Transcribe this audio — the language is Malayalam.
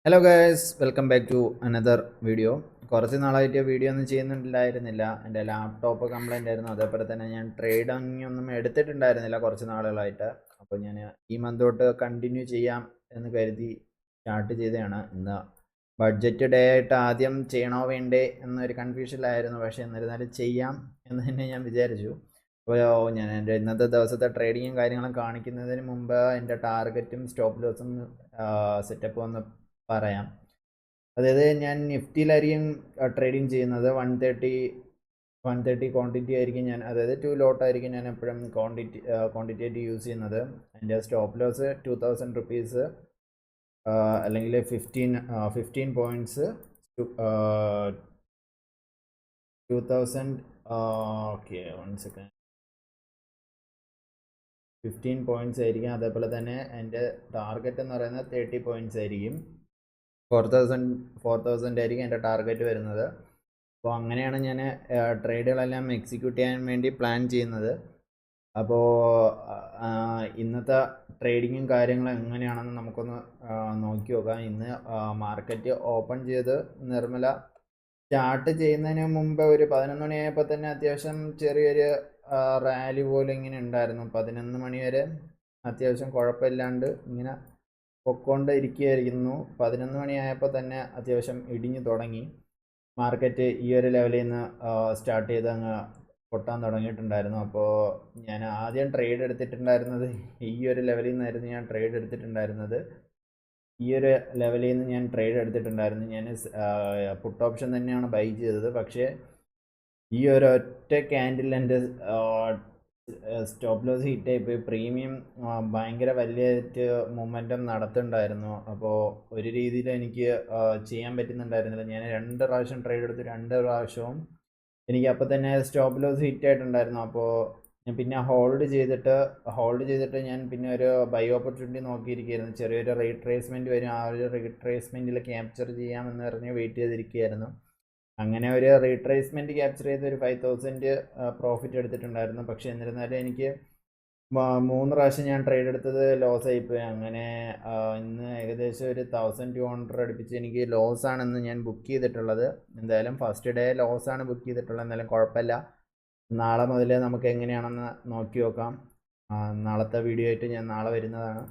Hello guys, welcome back to another video. കുറച്ച് നാളായിട്ട് വീഡിയോ ഒന്നും ചെയ്യുന്നുണ്ടായിരുന്നില്ല. എൻ്റെ ലാപ്ടോപ്പ് കംപ്ലൈൻ്റ് ആയിരുന്നു. അതേപോലെ തന്നെ ഞാൻ ട്രേഡിംഗ് ഒന്നും എടുത്തിട്ടുണ്ടായിരുന്നില്ല കുറച്ച് നാളുകളായിട്ട്. അപ്പോൾ ഞാൻ ഈ മന്ത് തൊട്ട് കണ്ടിന്യൂ ചെയ്യാം എന്ന് കരുതി സ്റ്റാർട്ട് ചെയ്തതാണ്. ഇന്ന് ബഡ്ജറ്റ് ഡേ ആയിട്ട് ആദ്യം ചെയ്യണോ വേണ്ടേ എന്നൊരു കൺഫ്യൂഷനിലായിരുന്നു. പക്ഷേ എന്നിരുന്നാലും ചെയ്യാം എന്ന് തന്നെ ഞാൻ വിചാരിച്ചു. അപ്പോൾ ഞാൻ എൻ്റെ ഇന്നത്തെ ദിവസത്തെ ട്രേഡിങ്ങും കാര്യങ്ങളും കാണിക്കുന്നതിന് മുമ്പ് എൻ്റെ ടാർഗറ്റും സ്റ്റോപ്പ് ലോസും സെറ്റപ്പ് ഒന്ന് പറയാം. അതായത് ഞാൻ നിഫ്റ്റിയിലായിരിക്കും ട്രേഡിങ് ചെയ്യുന്നത്. 130 ക്വാണ്ടിറ്റി ആയിരിക്കും ഞാൻ, അതായത് 2 ലോട്ടായിരിക്കും ഞാൻ എപ്പോഴും ക്വാണ്ടിറ്റി ആയിട്ട് യൂസ് ചെയ്യുന്നത്. എൻ്റെ സ്റ്റോപ്പ് ലോസ് 2000 റുപ്പീസ് അല്ലെങ്കിൽ 15 പോയിൻറ്റ്സ് 2000. Okay, 1 second. 15 പോയിൻറ്റ്സ് ആയിരിക്കും. അതേപോലെ തന്നെ എൻ്റെ ടാർഗറ്റ് എന്ന് പറയുന്നത് 30 പോയിൻറ്റ്സ് ആയിരിക്കും. 4000 ആയിരിക്കും എൻ്റെ ടാർഗറ്റ് വരുന്നത്. അപ്പോൾ അങ്ങനെയാണ് ഞാൻ ട്രേഡുകളെല്ലാം എക്സിക്യൂട്ട് ചെയ്യാൻ വേണ്ടി പ്ലാൻ ചെയ്യുന്നത്. അപ്പോൾ ഇന്നത്തെ ട്രേഡിങ്ങും കാര്യങ്ങളും എങ്ങനെയാണെന്ന് നമുക്കൊന്ന് നോക്കി നോക്കാം. ഇന്ന് മാർക്കറ്റ് ഓപ്പൺ ചെയ്ത് നിർമ്മല സ്റ്റാർട്ട് ചെയ്യുന്നതിന് മുമ്പ് ഒരു 11 മണിയായപ്പോൾ തന്നെ അത്യാവശ്യം ചെറിയൊരു റാലി പോലെ ഇങ്ങനെ ഉണ്ടായിരുന്നു. 11 മണി വരെ അത്യാവശ്യം കുഴപ്പമില്ലാണ്ട് ഇങ്ങനെ പൊക്കൊണ്ട് ഇരിക്കുകയായിരുന്നു. 11 മണിയായപ്പോൾ തന്നെ അത്യാവശ്യം ഇടിഞ്ഞു തുടങ്ങി. മാർക്കറ്റ് ഈ ഒരു ലെവലിൽ നിന്ന് സ്റ്റാർട്ട് ചെയ്ത് അങ്ങ് പൊട്ടാൻ തുടങ്ങിയിട്ടുണ്ടായിരുന്നു. അപ്പോൾ ഞാൻ ആദ്യം ട്രേഡ് എടുത്തിട്ടുണ്ടായിരുന്നത് ഈ ഒരു ലെവലിൽ നിന്നായിരുന്നു. ഞാൻ ട്രേഡ് എടുത്തിട്ടുണ്ടായിരുന്നത് ഞാൻ പുട്ട് ഓപ്ഷൻ തന്നെയാണ് ബൈ ചെയ്തത്. പക്ഷേ ഈ ഒരു ഒറ്റ ക്യാൻഡിൽ എൻ്റെ സ്റ്റോപ്പ് ലോസ് ഹിറ്റ് ആയിപ്പോയി. പ്രീമിയം ഭയങ്കര വലിയായിട്ട് മൊമെൻറ്റം നടത്തുന്നുണ്ടായിരുന്നു. അപ്പോൾ ഒരു രീതിയിൽ എനിക്ക് ചെയ്യാൻ പറ്റുന്നുണ്ടായിരുന്നില്ല. ഞാൻ 2 പ്രാവശ്യം ട്രേഡ് എടുത്തു. 2 പ്രാവശ്യവും എനിക്ക് അപ്പോൾ തന്നെ സ്റ്റോപ്പ് ലോസ് ഹിറ്റ് ആയിട്ടുണ്ടായിരുന്നു. അപ്പോൾ ഞാൻ പിന്നെ ഹോൾഡ് ചെയ്തിട്ട് ഞാൻ പിന്നെ ഒരു ബൈ ഓപ്പർച്യൂണിറ്റി നോക്കിയിരിക്കുകയായിരുന്നു. ചെറിയൊരു റീട്രേസ്മെൻറ്റ് വരും, ആ ഒരു റീട്രേസ്മെൻറ്റിൽ ക്യാപ്ചർ ചെയ്യാമെന്ന് പറഞ്ഞ് വെയിറ്റ് ചെയ്തിരിക്കുകയായിരുന്നു. അങ്ങനെ ഒരു റീട്രേസ്മെൻറ്റ് ക്യാപ്ചർ ചെയ്ത് ഒരു 5000 പ്രോഫിറ്റ് എടുത്തിട്ടുണ്ടായിരുന്നു. പക്ഷേ എന്നിരുന്നാലും എനിക്ക് 3 പ്രാവശ്യം ഞാൻ ട്രേഡ് എടുത്തത് ലോസ് ആയിപ്പോയി. അങ്ങനെ ഇന്ന് ഏകദേശം ഒരു 1200 അടുപ്പിച്ച് എനിക്ക് ലോസാണെന്ന് ഞാൻ ബുക്ക് ചെയ്തിട്ടുള്ളത്. എന്തായാലും ഫസ്റ്റ് ഡേ ലോസാണ് ബുക്ക് ചെയ്തിട്ടുള്ളത്. എന്തായാലും കുഴപ്പമില്ല. നാളെ മുതൽ നമുക്ക് എങ്ങനെയാണെന്ന് നോക്കി നോക്കാം. നാളത്തെ വീഡിയോ ആയിട്ട് ഞാൻ നാളെ വരുന്നതാണ്.